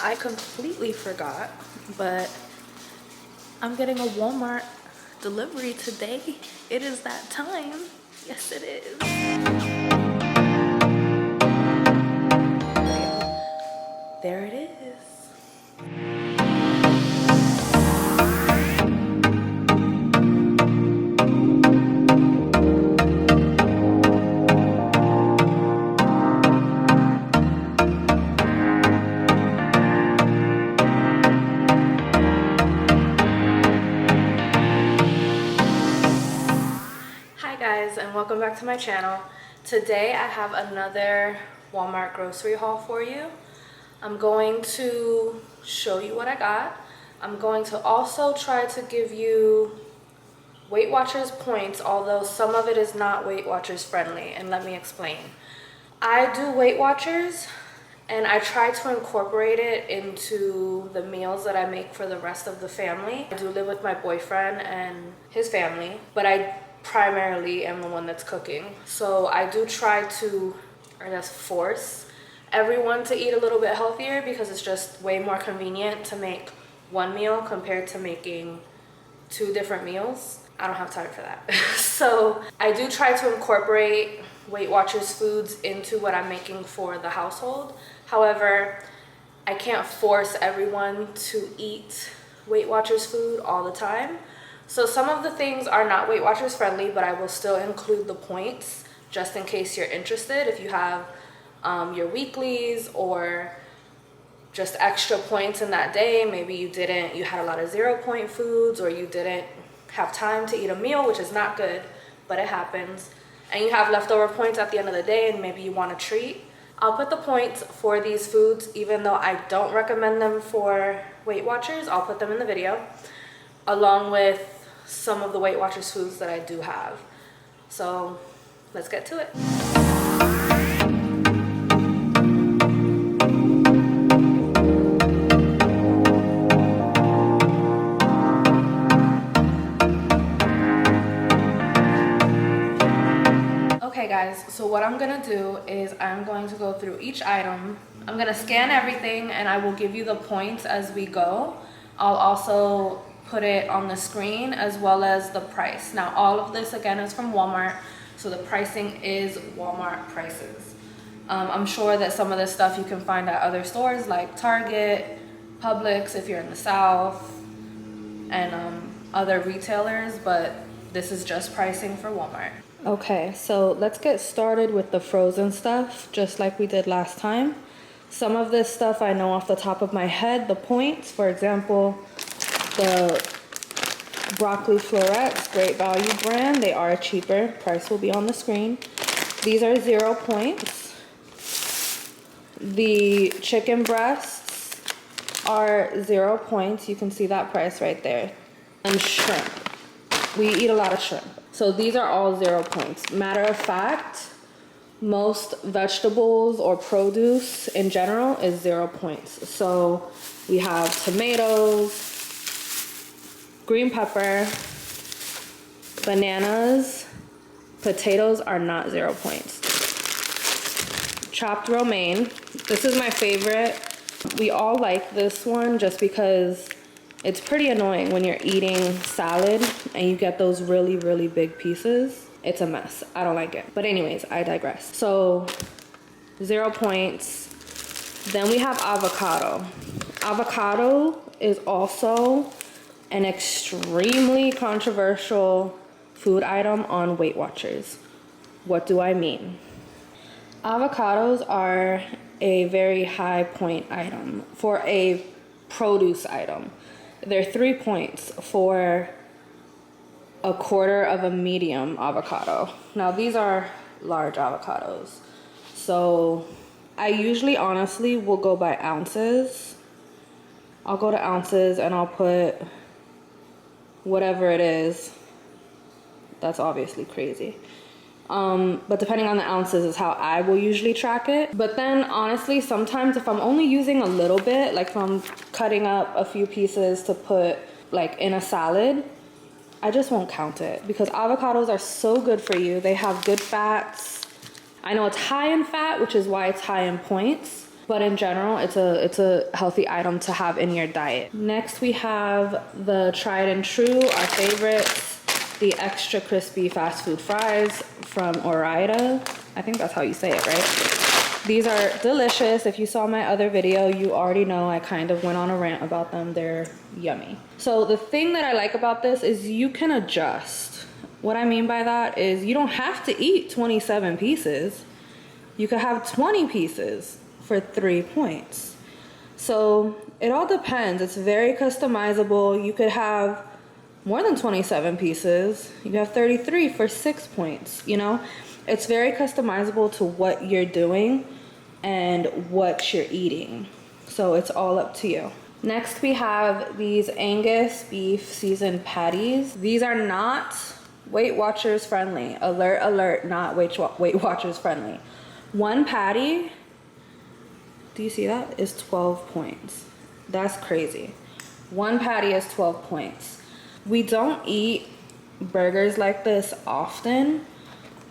I completely forgot, but I'm getting a Walmart delivery today. It is that time. Yes, it is. There it is. Hi guys, and welcome back to my channel. Today I have another Walmart grocery haul for you. I'm going to show you what I got. I'm going to also try to give you Weight Watchers points, although some of it is not Weight Watchers friendly, and let me explain. I do Weight Watchers and I try to incorporate it into the meals that I make for the rest of the family. I do live with my boyfriend and his family, but I primarily am the one that's cooking. So I do try to, or I guess force everyone to eat a little bit healthier because it's just way more convenient to make one meal compared to making 2 different meals. I don't have time for that. So I do try to incorporate Weight Watchers foods into what I'm making for the household. However, I can't force everyone to eat Weight Watchers food all the time. So some of the things are not Weight Watchers friendly, but I will still include the points just in case you're interested. If you have your weeklies or just extra points in that day, maybe you had a lot of 0-point foods, or you didn't have time to eat a meal, which is not good, but it happens, and you have leftover points at the end of the day and maybe you want a treat. I'll put the points for these foods, even though I don't recommend them for Weight Watchers. I'll put them in the video along with some of the Weight Watchers foods that I do have. So let's get to it. Okay guys, so what I'm gonna do is I'm going to go through each item. I'm gonna scan everything and I will give you the points as we go. I'll also put it on the screen as well as the price. Now all of this again is from Walmart, so the pricing is Walmart prices. I'm sure that some of this stuff you can find at other stores like Target, Publix if you're in the South, and other retailers, but this is just pricing for Walmart. Okay, so let's get started with the frozen stuff, just like we did last time. Some of this stuff I know off the top of my head, the points. For example, the broccoli florets, Great Value brand, they are cheaper. Price will be on the screen. These are 0 points. The chicken breasts are 0 points. You can see that price right there. And shrimp. We eat a lot of shrimp. So these are all 0 points. Matter of fact, most vegetables or produce in general is 0 points. So we have tomatoes, green pepper, bananas, potatoes are not 0 points. Chopped romaine, this is my favorite. We all like this one just because it's pretty annoying when you're eating salad and you get those really, really big pieces. It's a mess. I don't like it. But anyways, I digress. So 0 points. Then we have avocado. Avocado is also an extremely controversial food item on Weight Watchers. What do I mean? Avocados are a very high point item for a produce item. They're 3 points for a quarter of a medium avocado. Now these are large avocados. So I usually honestly will go by ounces. I'll go to ounces and I'll put whatever it is. That's obviously crazy. But depending on the ounces is how I will usually track it. But then honestly, sometimes if I'm only using a little bit, like if I'm cutting up a few pieces to put like in a salad, I just won't count it because avocados are so good for you. They have good fats. I know it's high in fat, which is why it's high in points, but in general, it's a healthy item to have in your diet. Next, we have the tried and true, our favorites, the extra crispy fast food fries from Ore-Ida. I think that's how you say it, right? These are delicious. If you saw my other video, you already know I kind of went on a rant about them. They're yummy. So the thing that I like about this is you can adjust. What I mean by that is you don't have to eat 27 pieces. You could have 20 pieces for 3 points. So it all depends. It's very customizable. You could have more than 27 pieces. You have 33 for 6 points, you know? It's very customizable to what you're doing and what you're eating. So it's all up to you. Next, we have these Angus beef seasoned patties. These are not Weight Watchers friendly. Alert, alert, not Weight Watchers friendly. One patty, do you see that, is 12 points. That's crazy. One patty is 12 points. We don't eat burgers like this often.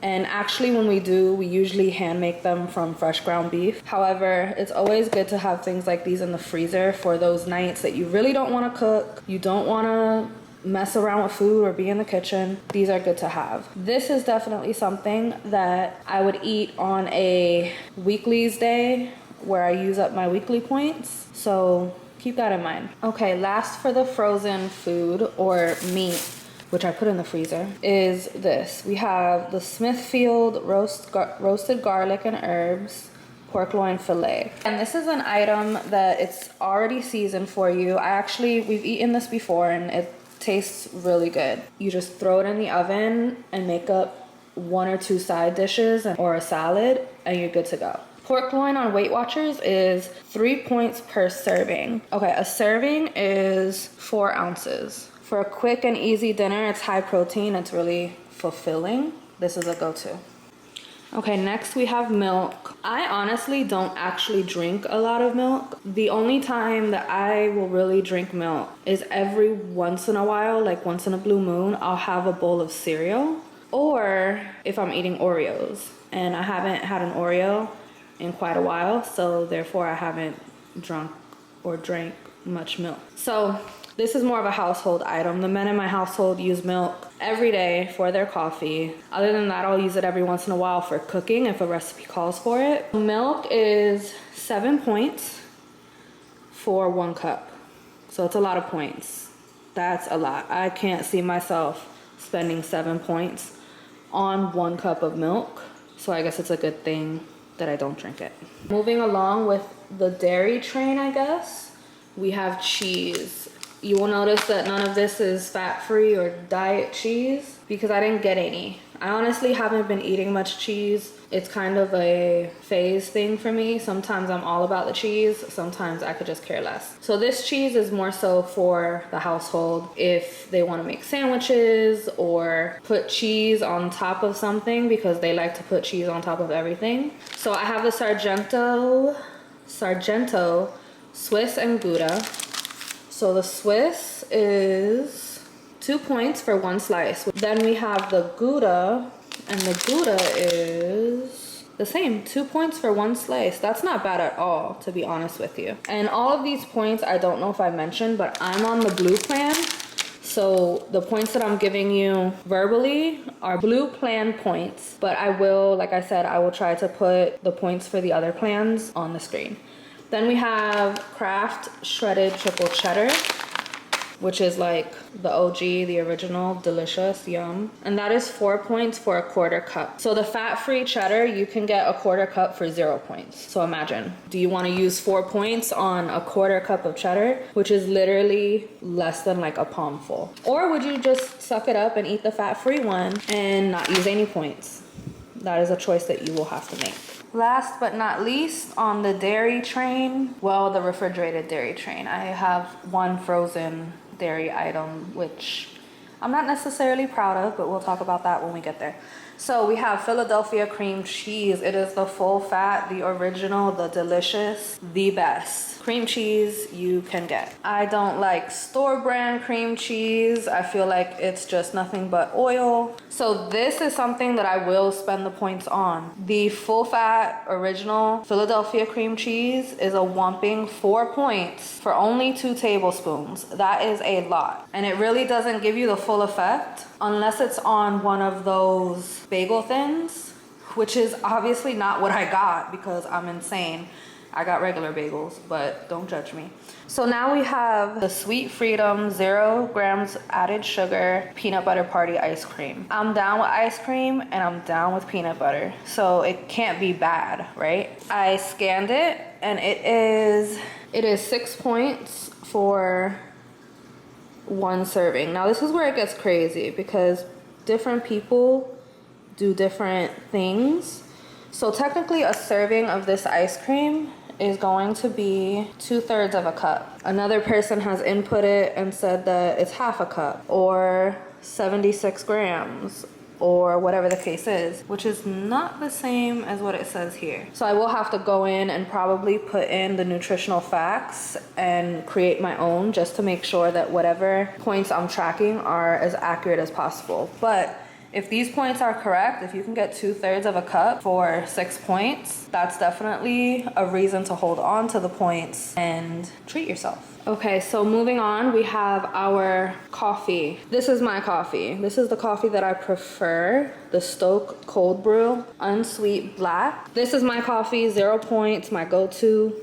And actually when we do, we usually hand make them from fresh ground beef. However, it's always good to have things like these in the freezer for those nights that you really don't want to cook. You don't want to mess around with food or be in the kitchen. These are good to have. This is definitely something that I would eat on a weeklies day where I use up my weekly points. So keep that in mind. Okay, last for the frozen food or meat, which I put in the freezer, is this. We have the Smithfield roasted garlic and herbs pork loin fillet. And this is an item that it's already seasoned for you. We've eaten this before and it tastes really good. You just throw it in the oven and make up 1 or 2 side dishes or a salad and you're good to go. Pork loin on Weight Watchers is 3 points per serving. Okay, a serving is 4 ounces. For a quick and easy dinner, it's high protein, it's really fulfilling. This is a go-to. Okay, next we have milk. I honestly don't actually drink a lot of milk. The only time that I will really drink milk is every once in a while, like once in a blue moon, I'll have a bowl of cereal. Or if I'm eating Oreos, and I haven't had an Oreo in quite a while, so therefore I haven't drunk or drank much milk. So this is more of a household item. The men in my household use milk every day for their coffee. Other than that, I'll use it every once in a while for cooking if a recipe calls for it. Milk is 7 points for 1 cup. So it's a lot of points. That's a lot. I can't see myself spending 7 points on 1 cup of milk. So I guess it's a good thing that I don't drink it. Moving along with the dairy train, I guess, we have cheese. You will notice that none of this is fat-free or diet cheese because I didn't get any. I honestly haven't been eating much cheese. It's kind of a phase thing for me. Sometimes I'm all about the cheese. Sometimes I could just care less. So this cheese is more so for the household if they want to make sandwiches or put cheese on top of something because they like to put cheese on top of everything. So I have the Sargento Swiss and Gouda. So the Swiss is 2 points for 1 slice. Then we have the Gouda, and the Gouda is the same, 2 points for 1 slice. That's not bad at all, to be honest with you. And all of these points, I don't know if I mentioned, but I'm on the blue plan. So the points that I'm giving you verbally are blue plan points, but I will, like I said, I will try to put the points for the other plans on the screen. Then we have Kraft shredded triple cheddar, which is like the OG, the original, delicious, yum. And that is 4 points for a 1/4 cup. So the fat-free cheddar, you can get a 1/4 cup for 0 points. So imagine, do you want to use 4 points on a 1/4 cup of cheddar, which is literally less than like a palmful? Or would you just suck it up and eat the fat-free one and not use any points? That is a choice that you will have to make. Last but not least, on the dairy train, well, the refrigerated dairy train, I have 1 frozen dairy item, which I'm not necessarily proud of, but we'll talk about that when we get there. So we have Philadelphia cream cheese. It is the full fat, the original, the delicious, the best cream cheese you can get. I don't like store brand cream cheese. I feel like it's just nothing but oil. So this is something that I will spend the points on. The full fat original Philadelphia cream cheese is a whopping 4 points for only 2 tablespoons. That is a lot. And it really doesn't give you the full effect unless it's on one of those bagel thins, which is obviously not what I got because I'm insane. I got regular bagels, but don't judge me. So now we have the Sweet Freedom 0 grams added sugar peanut butter party ice cream. I'm down with ice cream and I'm down with peanut butter, so it can't be bad, right? I scanned it and it is 6 points for 1 serving. Now this is where it gets crazy because different people do different things. So technically a serving of this ice cream is going to be 2/3 of a cup. Another person has inputted and said that it's half a cup or 76 grams or whatever the case is, which is not the same as what it says here. So I will have to go in and probably put in the nutritional facts and create my own just to make sure that whatever points I'm tracking are as accurate as possible. But if these points are correct, if you can get 2/3 of a cup for 6 points, that's definitely a reason to hold on to the points and treat yourself. Okay, so moving on, we have our coffee. This is my coffee. This is the coffee that I prefer, the Stoke Cold Brew, unsweet black. This is my coffee, 0 points, my go-to.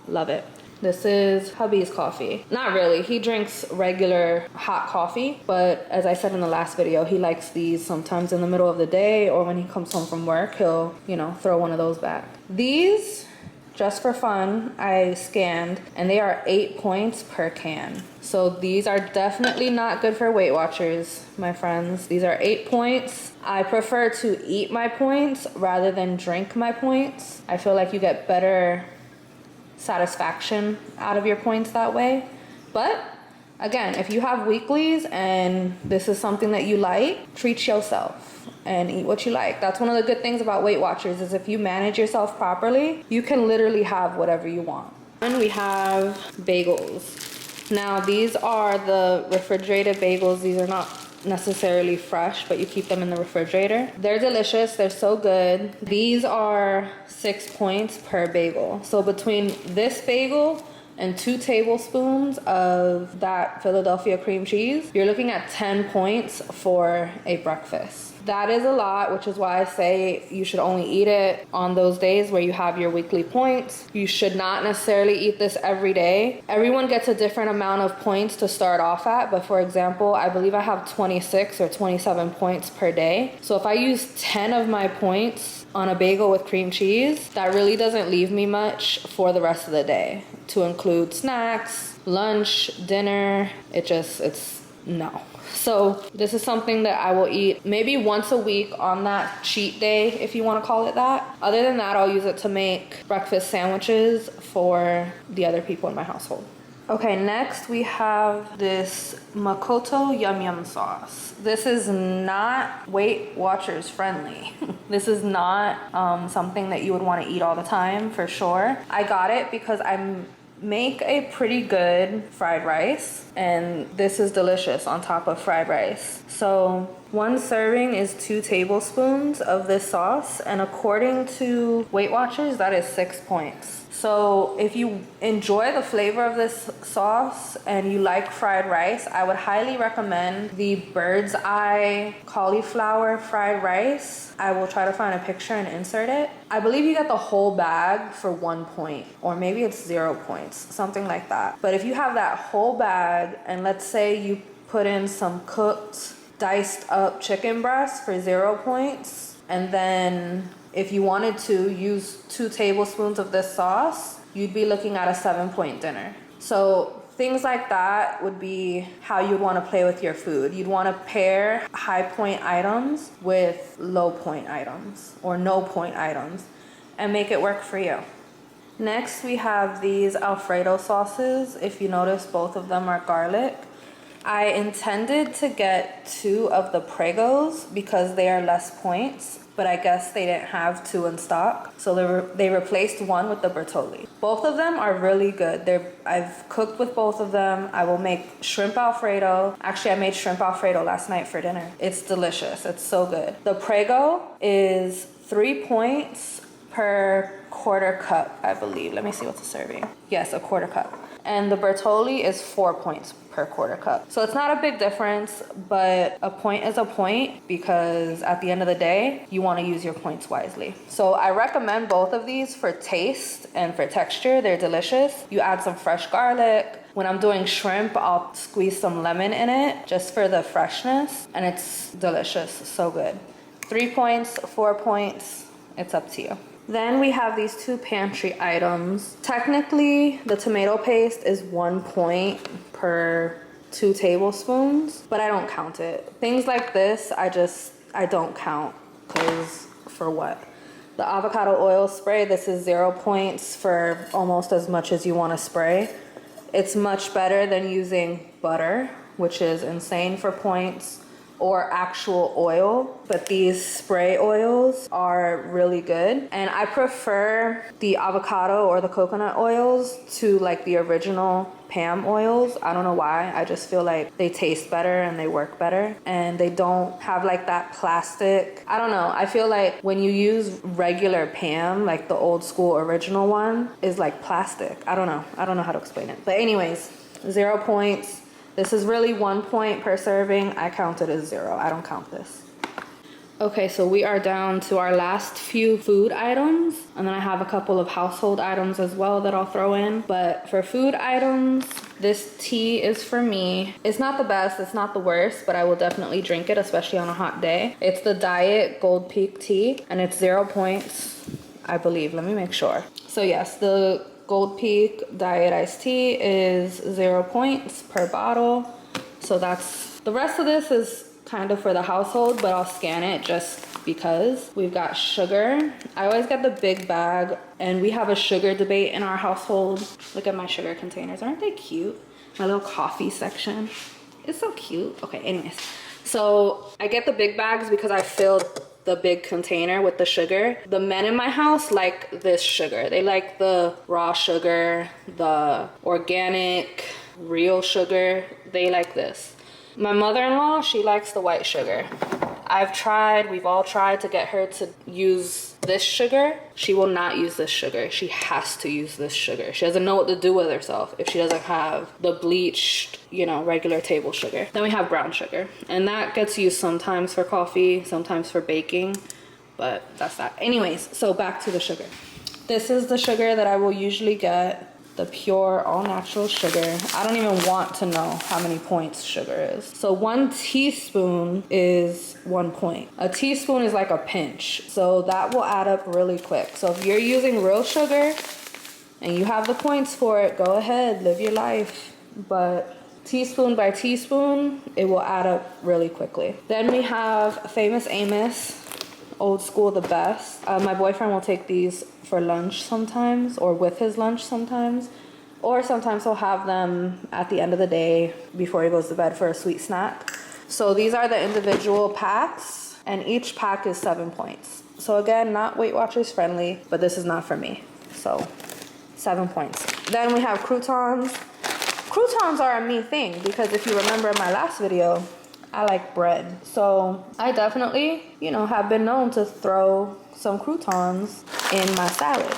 Love it. This is hubby's coffee. Not really, he drinks regular hot coffee, but as I said in the last video, he likes these sometimes in the middle of the day or when he comes home from work, he'll, throw one of those back. These, just for fun, I scanned and they are 8 points per can. So these are definitely not good for Weight Watchers, my friends. These are 8 points. I prefer to eat my points rather than drink my points. I feel like you get better satisfaction out of your points that way. But again, if you have weeklies and this is something that you like, treat yourself and eat what you like. That's one of the good things about Weight Watchers is if you manage yourself properly, you can literally have whatever you want. And we have bagels. Now these are the refrigerated bagels. These are not necessarily fresh, but you keep them in the refrigerator. They're delicious. They're so good. These are 6 points per bagel. So between this bagel and 2 tablespoons of that Philadelphia cream cheese, you're looking at 10 points for a breakfast. That is a lot, which is why I say you should only eat it on those days where you have your weekly points. You should not necessarily eat this every day. Everyone gets a different amount of points to start off at, but for example, I believe I have 26 or 27 points per day. So if I use 10 of my points on a bagel with cream cheese, that really doesn't leave me much for the rest of the day to include snacks, lunch, dinner. It's no. So this is something that I will eat maybe once a week on that cheat day, if you want to call it that. Other than that, I'll use it to make breakfast sandwiches for the other people in my household. Okay, next we have this Makoto Yum Yum sauce. This is not Weight Watchers friendly. This is not something that you would want to eat all the time for sure. I got it because I make a pretty good fried rice, and this is delicious on top of fried rice. So 1 serving is 2 tablespoons of this sauce, and according to Weight Watchers, that is 6 points. So if you enjoy the flavor of this sauce and you like fried rice, I would highly recommend the Bird's Eye cauliflower fried rice. I will try to find a picture and insert it. I believe you get the whole bag for 1 point, or maybe it's 0 points, something like that. But if you have that whole bag, and let's say you put in some cooked, diced up chicken breast for 0 points, and then if you wanted to use 2 tablespoons of this sauce, you'd be looking at a 7-point dinner. So things like that would be how you'd want to play with your food. You'd want to pair high point items with low point items or no point items and make it work for you. Next, we have these Alfredo sauces. If you notice, both of them are garlic. I intended to get 2 of the Pregos because they are less points, but I guess they didn't have 2 in stock. So they replaced 1 with the Bertolli. Both of them are really good. I've cooked with both of them. I will make shrimp Alfredo. Actually, I made shrimp Alfredo last night for dinner. It's delicious. It's so good. The Prego is 3 points per quarter cup, I believe. Let me see what's a serving. Yes, a quarter cup. And the Bertolli is 4 points per quarter cup. So it's not a big difference, but a point is a point because at the end of the day, you want to use your points wisely. So I recommend both of these for taste and for texture. They're delicious. You add some fresh garlic. When I'm doing shrimp, I'll squeeze some lemon in it just for the freshness, and it's delicious. So good. 3 points, 4 points, it's up to you. Then we have these 2 pantry items. Technically, the tomato paste is 1 point per 2 tablespoons, but I don't count it. Things like this, I don't count, because for what? The avocado oil spray, this is 0 points for almost as much as you want to spray. It's much better than using butter, which is insane for points, or actual oil, but these spray oils are really good. And I prefer the avocado or the coconut oils to like the original Pam oils. I don't know why, I just feel like they taste better and they work better, and they don't have like that plastic. I don't know, I feel like when you use regular Pam, like the old school original one is like plastic. I don't know how to explain it. But anyways, 0 points. This is really 1 point per serving. I count it as 0. I don't count this. Okay, so we are down to our last few food items. And then I have a couple of household items as well that I'll throw in. But for food items, this tea is for me. It's not the best, it's not the worst, but I will definitely drink it, especially on a hot day. It's the Diet Gold Peak tea, and it's 0 points, I believe. Let me make sure. So yes, the Gold Peak Diet Iced Tea is 0 points per bottle. So that's, the rest of this is kind of for the household, but I'll scan it just because. We've got sugar. I always get the big bag, and we have a sugar debate in our household. Look at my sugar containers. Aren't they cute? My little coffee section. It's so cute. Okay, anyways. So I get the big bags because I filled the big container with the sugar. The men in my house like this sugar. They like the raw sugar, the organic, real sugar. They like this. My mother-in-law, she likes the white sugar. We've all tried to get her to use this sugar. She will not use this sugar. She has to use this sugar. She doesn't know what to do with herself if she doesn't have the bleached, regular table sugar. Then we have brown sugar, and that gets used sometimes for coffee, sometimes for baking, but that's that. Anyways, so back to the sugar. This is the sugar that I will usually get. The pure all natural sugar. I don't even want to know how many points sugar is. So 1 teaspoon is 1 point. A teaspoon is like a pinch. So that will add up really quick. So if you're using real sugar and you have the points for it, go ahead, live your life. But teaspoon by teaspoon, it will add up really quickly. Then we have Famous Amos. Old school, the best. My boyfriend will take these for lunch sometimes, or with his lunch sometimes, or sometimes he'll have them at the end of the day before he goes to bed for a sweet snack. So these are the individual packs, and each pack is 7 points. So again, not Weight Watchers friendly, but this is not for me. So 7 points. Then we have croutons. Croutons are a me thing because if you remember my last video, I like bread. So I definitely, have been known to throw some croutons in my salad.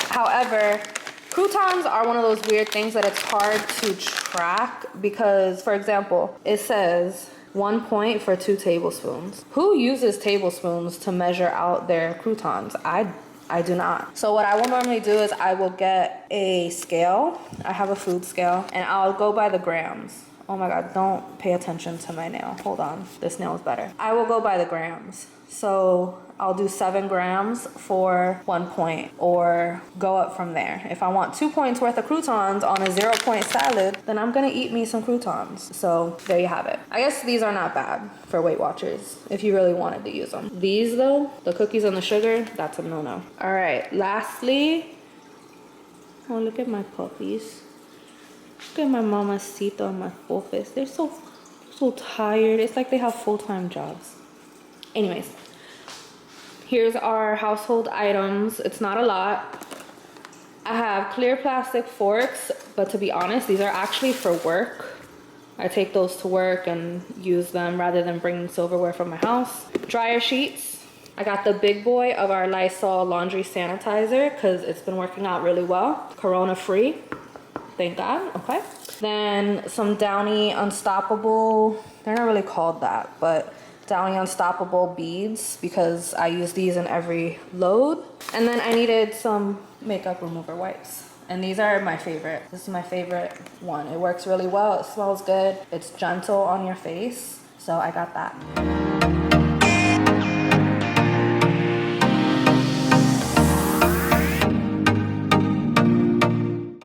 However, croutons are one of those weird things that it's hard to track because, for example, it says 1 point for 2 tablespoons. Who uses tablespoons to measure out their croutons? I do not. So what I will normally do is I will get a scale. I have a food scale, and I'll go by the grams. Oh my God, don't pay attention to my nail. Hold on, this nail is better. I will go by the grams. So I'll do 7 grams for 1 point, or go up from there. If I want 2 points worth of croutons on a 0 point salad, then I'm gonna eat me some croutons. So there you have it. I guess these are not bad for Weight Watchers if you really wanted to use them. These though, the cookies and the sugar, that's a no-no. All right, lastly, oh, look at my puppies. Look at my mamacita and my fofes. They're so tired. It's like they have full-time jobs. Anyways, here's our household items. It's not a lot. I have clear plastic forks, but to be honest, these are actually for work. I take those to work and use them rather than bringing silverware from my house. Dryer sheets. I got the big boy of our Lysol laundry sanitizer because it's been working out really well. Corona free, thank God, okay. Then some Downy Unstoppable, they're not really called that, but Downy Unstoppable beads because I use these in every load. And then I needed some makeup remover wipes. And these are my favorite. This is my favorite one. It works really well, it smells good, it's gentle on your face. So I got that.